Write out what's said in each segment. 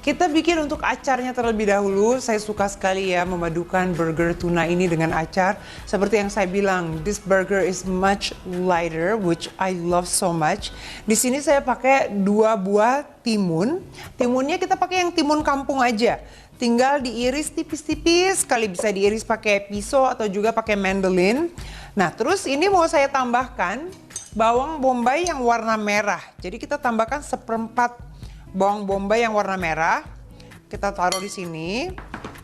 Kita bikin untuk acarnya terlebih dahulu. Saya suka sekali ya memadukan burger tuna ini dengan acar. Seperti yang saya bilang, this burger is much lighter, which I love so much. Di sini saya pakai 2 buah timun. Timunnya kita pakai yang timun kampung aja. Tinggal diiris tipis-tipis, kali bisa diiris pakai pisau atau juga pakai mandolin. Nah, terus ini mau saya tambahkan bawang bombay yang warna merah. Jadi kita tambahkan 1/4 bawang bombay yang warna merah, kita taruh di sini.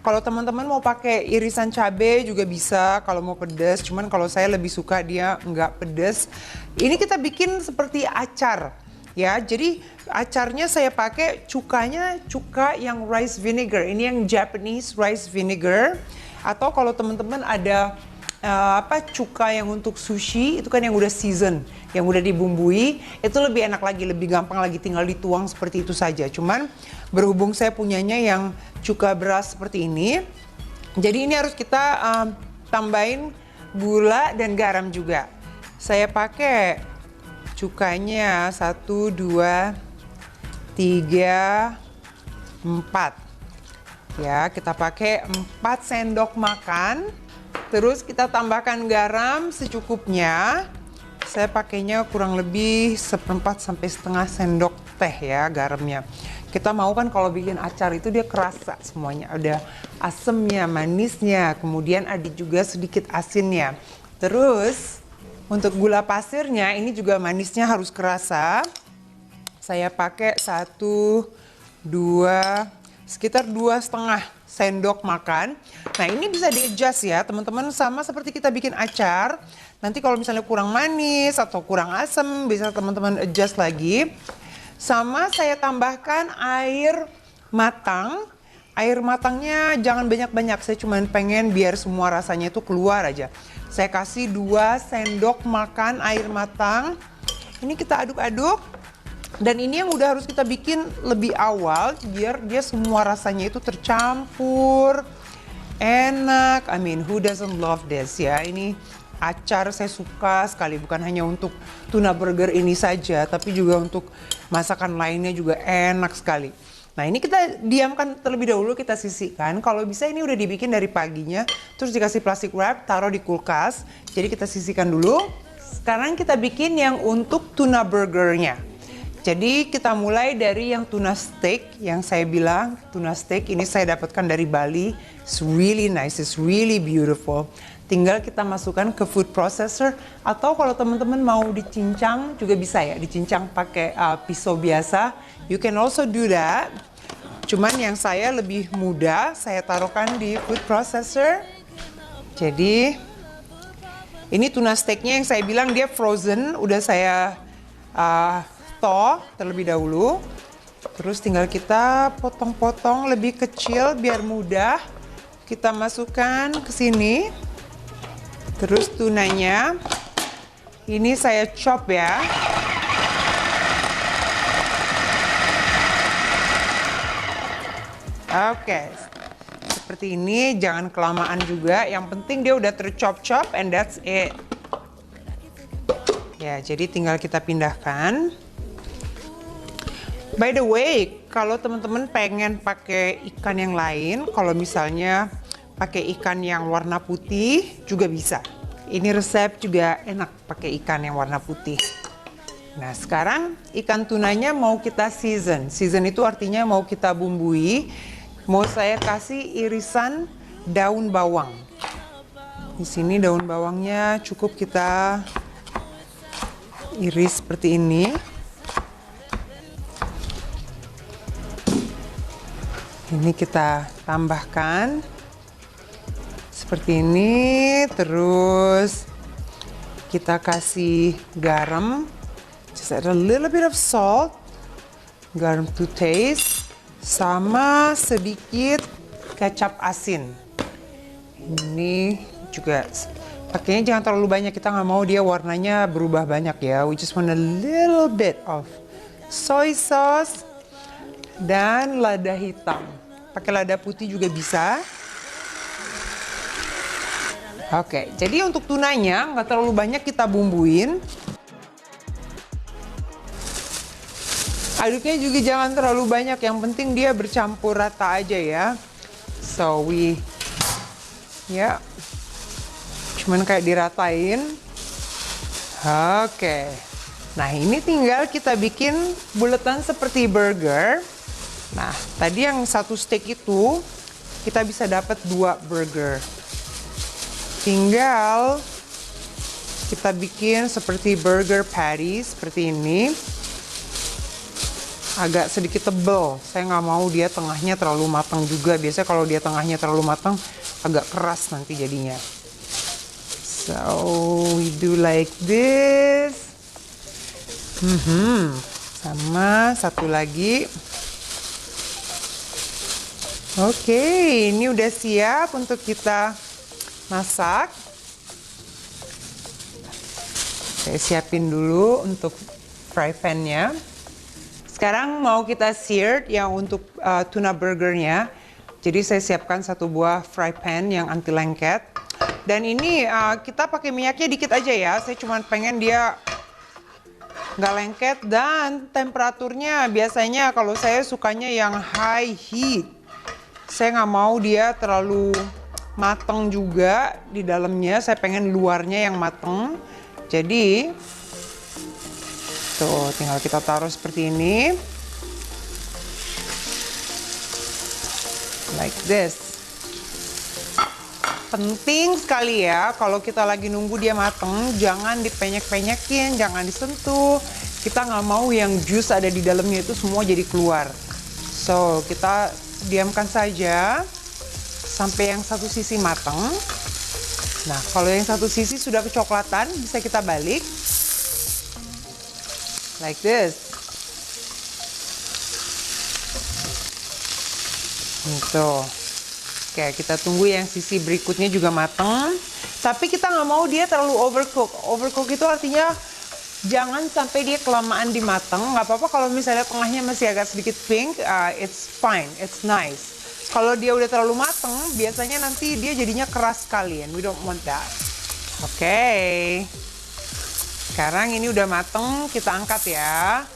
Kalau teman-teman mau pakai irisan cabai juga bisa kalau mau pedas. Cuman kalau saya lebih suka dia nggak pedas. Ini kita bikin seperti acar, ya. Jadi acarnya saya pakai cukanya cuka yang rice vinegar. Ini yang Japanese rice vinegar. Atau kalau teman-teman ada cuka yang untuk sushi itu kan yang udah season, yang udah dibumbui, itu lebih enak lagi, lebih gampang lagi, tinggal dituang seperti itu saja. Cuman berhubung saya punyanya yang cuka beras seperti ini, jadi ini harus kita tambahin gula dan garam juga. Saya pakai cukanya 1, 2, 3, 4. Ya, kita pakai 4 sendok makan. Terus kita tambahkan garam secukupnya. Saya pakainya kurang lebih 1/4 sampai 1/2 sendok teh ya garamnya. Kita mau kan kalau bikin acar itu dia kerasa semuanya. Ada asemnya, manisnya, kemudian ada juga sedikit asinnya. Terus untuk gula pasirnya ini juga manisnya harus kerasa. Saya pakai 1, 2, sekitar 2,5 sendok makan. Nah ini bisa di-adjust ya teman-teman, sama seperti kita bikin acar. Nanti kalau misalnya kurang manis atau kurang asam bisa teman-teman adjust lagi. Sama saya tambahkan air matang. Air matangnya jangan banyak-banyak, saya cuma pengen biar semua rasanya itu keluar aja. Saya kasih 2 sendok makan air matang. Ini kita aduk-aduk. Dan ini yang udah harus kita bikin lebih awal biar dia semua rasanya itu tercampur. Enak. I mean, who doesn't love this ya? Ini acar saya suka sekali, bukan hanya untuk tuna burger ini saja, tapi juga untuk masakan lainnya juga enak sekali. Nah, ini kita diamkan terlebih dahulu, kita sisihkan. Kalau bisa ini udah dibikin dari paginya, terus dikasih plastik wrap, taruh di kulkas. Jadi kita sisihkan dulu. Sekarang kita bikin yang untuk tuna burgernya. Jadi kita mulai dari yang tuna steak, yang saya bilang tuna steak ini saya dapatkan dari Bali. It's really nice, it's really beautiful. Tinggal kita masukkan ke food processor, atau kalau teman-teman mau dicincang juga bisa ya, dicincang pakai pisau biasa. You can also do that. Cuman yang saya lebih mudah, saya taruhkan di food processor. Jadi ini tuna steaknya yang saya bilang dia frozen, udah saya terlebih dahulu. Terus tinggal kita potong-potong lebih kecil biar mudah. Kita masukkan ke sini. Terus tunanya ini saya chop ya. Oke. Seperti ini, jangan kelamaan juga. Yang penting dia udah terchop-chop and that's it. Ya, jadi tinggal kita pindahkan. By the way, kalau teman-teman pengen pakai ikan yang lain, kalau misalnya pakai ikan yang warna putih juga bisa. Ini resep juga enak pakai ikan yang warna putih. Nah, sekarang ikan tunanya mau kita season. Season itu artinya mau kita bumbui. Mau saya kasih irisan daun bawang. Di sini daun bawangnya cukup kita iris seperti ini. Ini kita tambahkan seperti ini, terus kita kasih garam, just add a little bit of salt, garam to taste, sama sedikit kecap asin. Ini juga pakainya jangan terlalu banyak, kita nggak mau dia warnanya berubah banyak ya. We just want a little bit of soy sauce dan lada hitam. Pakai lada putih juga bisa. Oke, jadi untuk tunanya nggak terlalu banyak kita bumbuin. Aduknya juga jangan terlalu banyak, yang penting dia bercampur rata aja ya. So ya, cuman kayak diratain. Oke. Nah, ini tinggal kita bikin buletan seperti burger. Nah, tadi yang satu steak itu kita bisa dapat 2 burger. Tinggal kita bikin seperti burger patty seperti ini. Agak sedikit tebel. Saya nggak mau dia tengahnya terlalu matang juga. Biasanya kalau dia tengahnya terlalu matang agak keras nanti jadinya. So we do like this. Sama satu lagi. Oke, ini udah siap untuk kita masak. Saya siapin dulu untuk fry pan-nya. Sekarang mau kita sear yang untuk tuna burgernya. Jadi saya siapkan satu buah fry pan yang anti lengket. Dan ini kita pakai minyaknya dikit aja ya. Saya cuma pengen dia nggak lengket, dan temperaturnya biasanya kalau saya sukanya yang high heat. Saya nggak mau dia terlalu mateng juga di dalamnya. Saya pengen luarnya yang mateng. Jadi tuh tinggal kita taruh seperti ini. Like this. Penting sekali ya, kalau kita lagi nunggu dia mateng, jangan dipenyek-penyekin, jangan disentuh. Kita nggak mau yang jus ada di dalamnya itu semua jadi keluar. So, kita diamkan saja sampai yang satu sisi mateng. Nah, kalau yang satu sisi sudah kecoklatan, bisa kita balik. Like this. Gitu. Oke, kita tunggu yang sisi berikutnya juga mateng. Tapi kita nggak mau dia terlalu overcook. Overcook itu artinya jangan sampai dia kelamaan dimateng. Nggak apa-apa kalau misalnya tengahnya masih agak sedikit pink, it's fine, it's nice. Kalau dia udah terlalu mateng, biasanya nanti dia jadinya keras sekali, and we don't want that. Oke. Sekarang ini udah mateng, kita angkat ya.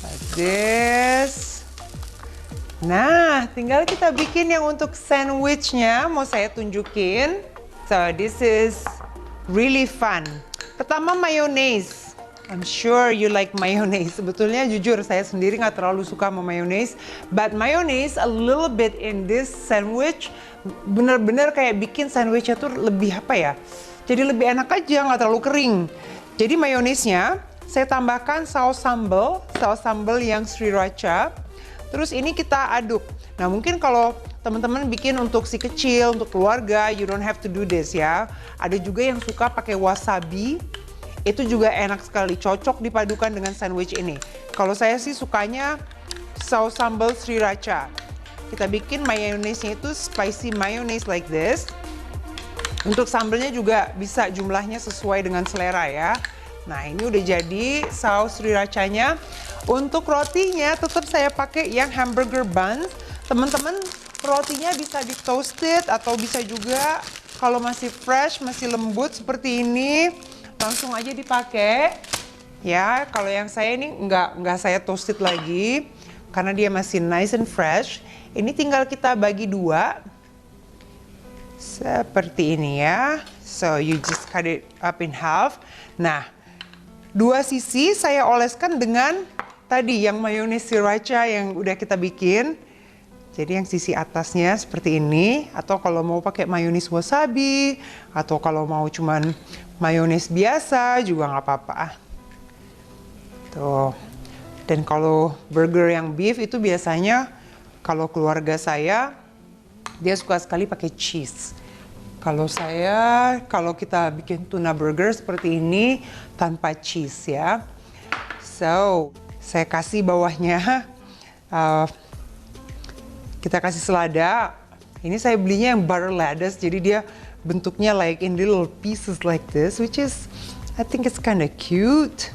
Like this. Nah, tinggal kita bikin yang untuk sandwichnya, mau saya tunjukin. So, this is really fun. Pertama, mayonnaise. I'm sure you like mayonnaise. Sebetulnya jujur, saya sendiri nggak terlalu suka sama mayonnaise. But mayonnaise a little bit in this sandwich, bener-bener kayak bikin sandwichnya tuh lebih apa ya? Jadi lebih enak aja, nggak terlalu kering. Jadi mayonnaise-nya, saya tambahkan saus sambal yang sriracha. Terus ini kita aduk. Nah, mungkin kalau teman-teman bikin untuk si kecil, untuk keluarga, you don't have to do this ya. Ada juga yang suka pakai wasabi. Itu juga enak sekali, cocok dipadukan dengan sandwich ini. Kalau saya sih sukanya saus sambal sriracha. Kita bikin mayonnaise-nya itu spicy mayonnaise like this. Untuk sambalnya juga bisa jumlahnya sesuai dengan selera ya. Nah, ini udah jadi saus srirachanya. Untuk rotinya tetap saya pakai yang hamburger bun. Teman-teman, rotinya bisa di toasted atau bisa juga kalau masih fresh, masih lembut seperti ini, langsung aja dipakai. Ya, kalau yang saya ini nggak saya toasted lagi karena dia masih nice and fresh. Ini tinggal kita bagi 2. Seperti ini ya. So, you just cut it up in half. Nah, 2 sisi saya oleskan dengan tadi yang mayones sriracha yang udah kita bikin. Jadi yang sisi atasnya seperti ini, atau kalau mau pakai mayones wasabi, atau kalau mau cuman mayones biasa juga nggak apa-apa. Tuh. Dan kalau burger yang beef itu biasanya kalau keluarga saya dia suka sekali pakai cheese. Kalau kita bikin tuna burger seperti ini tanpa cheese ya. So, saya kasih bawahnya, kita kasih selada. Ini saya belinya yang butter lettuce, jadi dia bentuknya like in little pieces like this, which is, I think it's kinda cute.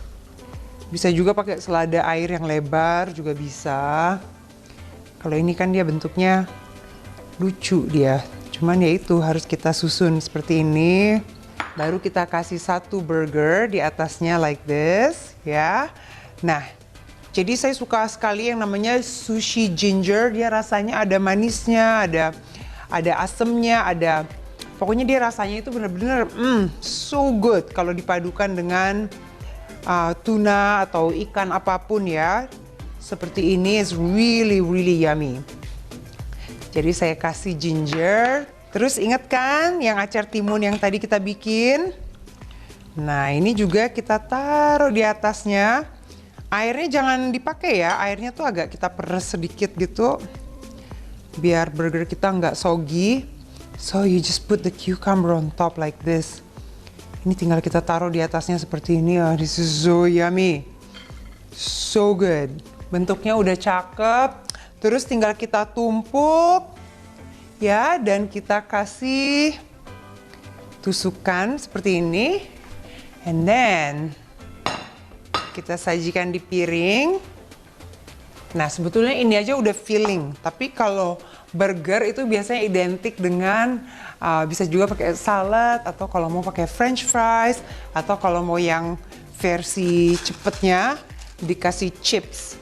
Bisa juga pakai selada air yang lebar juga bisa. Kalau ini kan dia bentuknya lucu dia. Cuman ya itu harus kita susun seperti ini. Baru kita kasih satu burger di atasnya like this ya. Nah, Jadi saya suka sekali yang namanya sushi ginger. Dia rasanya ada manisnya, ada asemnya, pokoknya dia rasanya itu benar-benar so good kalau dipadukan dengan tuna atau ikan apapun ya. Seperti ini is really really yummy. Jadi saya kasih ginger. Terus ingat kan yang acar timun yang tadi kita bikin? Nah, ini juga kita taruh di atasnya. Airnya jangan dipakai ya, airnya tuh agak kita peres sedikit gitu. Biar burger kita nggak soggy. So you just put the cucumber on top like this. Ini tinggal kita taruh di atasnya seperti ini. Oh, this is so yummy. So good. Bentuknya udah cakep. Terus tinggal kita tumpuk. Ya, dan kita kasih tusukan seperti ini. And then kita sajikan di piring. Nah, sebetulnya ini aja udah filling. Tapi kalau burger itu biasanya identik dengan bisa juga pakai salad, atau kalau mau pakai french fries, atau kalau mau yang versi cepetnya dikasih chips.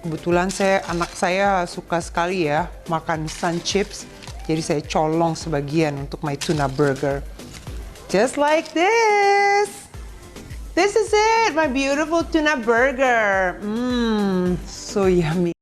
Kebetulan anak saya suka sekali ya makan sun chips. Jadi saya colong sebagian untuk my tuna burger. Just like this. This is it, my beautiful tuna burger. So yummy.